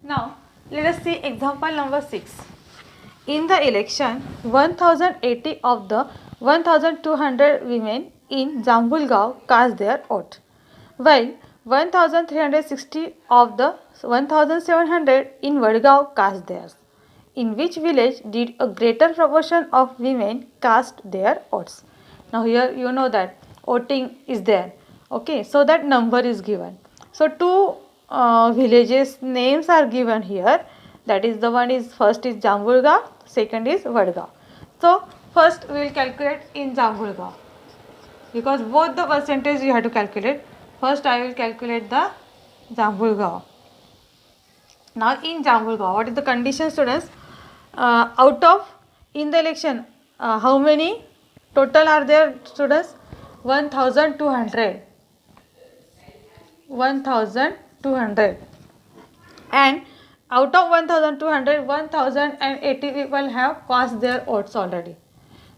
Now, let us see example number 6. In the election, 1080 of the 1200 women in Jambulgaon cast their vote, while 1360 of the 1700 in Vadgaon cast theirs. In which village did a greater proportion of women cast their votes? Now here you know that voting is there. Okay, so that number is given. So two villages names are given here. That is the one is first is Jambulgaon, second is Vadgaon. So first we will calculate in Jambulgaon, because both the percentage you have to calculate. First I will calculate the Jambulgaon. Now in Jambulgaon, what is the condition, students? Out of in the election, how many total are there, students? 1200. 1200. And out of 1200, 1080 people have cast their votes already.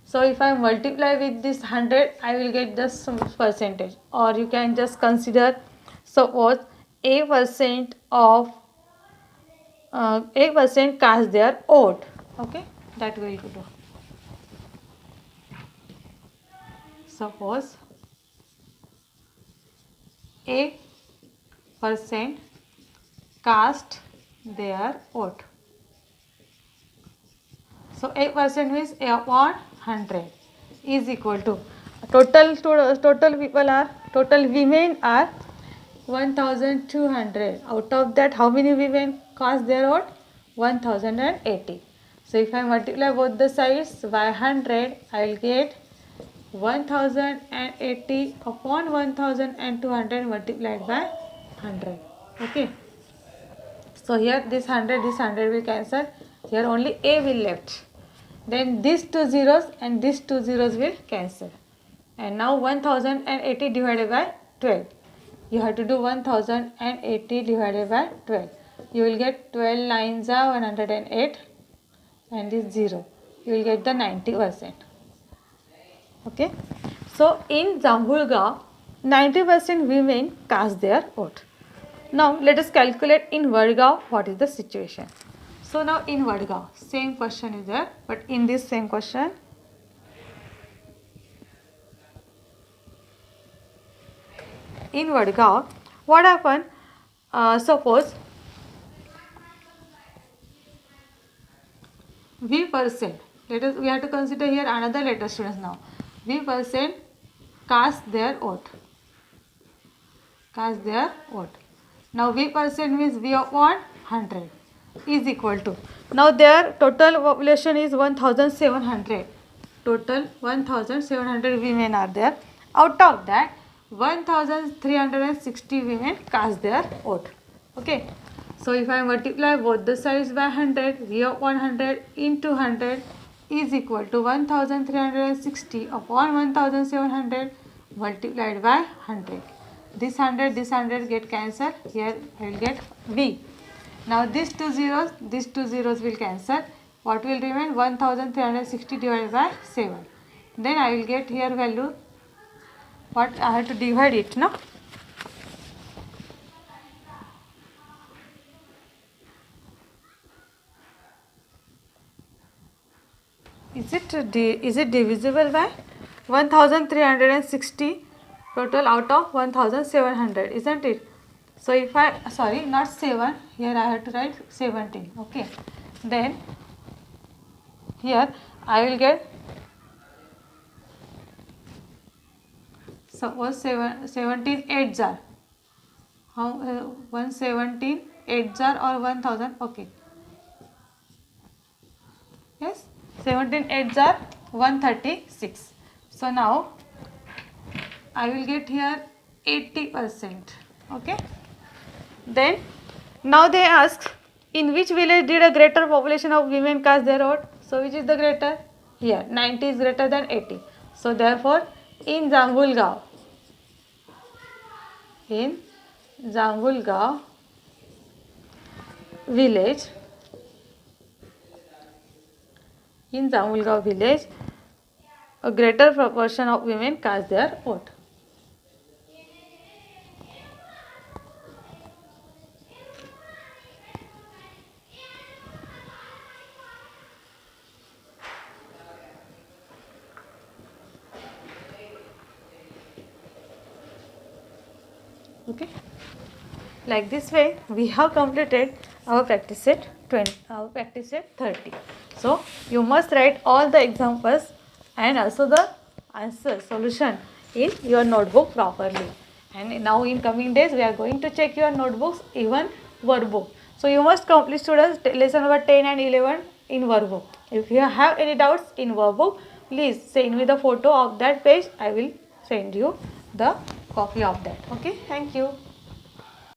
So if I multiply with this 100, I will get this percentage. Or you can just consider, suppose a% of 8% cast their vote. Okay, that we will do. Suppose 8% cast their vote. So 8% means A upon 100 is equal to total people are, total women are 1200. Out of that, how many women cast their vote? 1080. So if I multiply both the sides by 100, I will get 1080 upon 1200 multiplied by 100. Okay. So here this 100 will cancel. Here only A will left. Then these two zeros and these two zeros will cancel. And now 1080 divided by 12. You have to do 1080 divided by 12. You will get 12 nines are 108 and this 0. You will get the 90%. Okay. So in Jambulgaon, 90% women cast their vote. Now let us calculate in Vadgaon what is the situation. So now in Vadgaon, same question is there, but in this same question, in Vadgaon, what happened? Suppose V%. We have to consider here another letter, students. Now V% cast their vote. Cast their vote. Now V% means V upon 100 is equal to. Now their total population is 1700. Total 1700 women are there. Out of that, 1360 women cast their vote. Okay. So if I multiply both the sides by 100, V upon 100 into 100 is equal to 1360 upon 1700 multiplied by 100. This 100 get cancelled. Here I will get V. Now these two zeros will cancel. What will remain? 1360 divided by 7. Then I will get here value. What I have to divide it, no? Is it divisible by 1360 total out of 1700, isn't it? So if I, sorry, not 7, here I have to write 17. Okay. Then here I will get, suppose 17 8s are, how 117 8s are or 1000. Okay. Yes, 17 8s are 136. So now I will get here 80%. Okay. Then now they ask, in which village did a greater population of women cast their vote? So which is the greater? Here 90 is greater than 80. So therefore in Jambulgaon village, a greater proportion of women cast their vote. Okay, like this way we have completed our practice set 30. So you must write all the examples and also the answer solution in your notebook properly. And now in coming days we are going to check your notebooks, even workbook. So you must complete, students, lesson number 10 and 11 in workbook. If you have any doubts in workbook, please send me the photo of that page. I will send you the copy of that. Okay, thank you.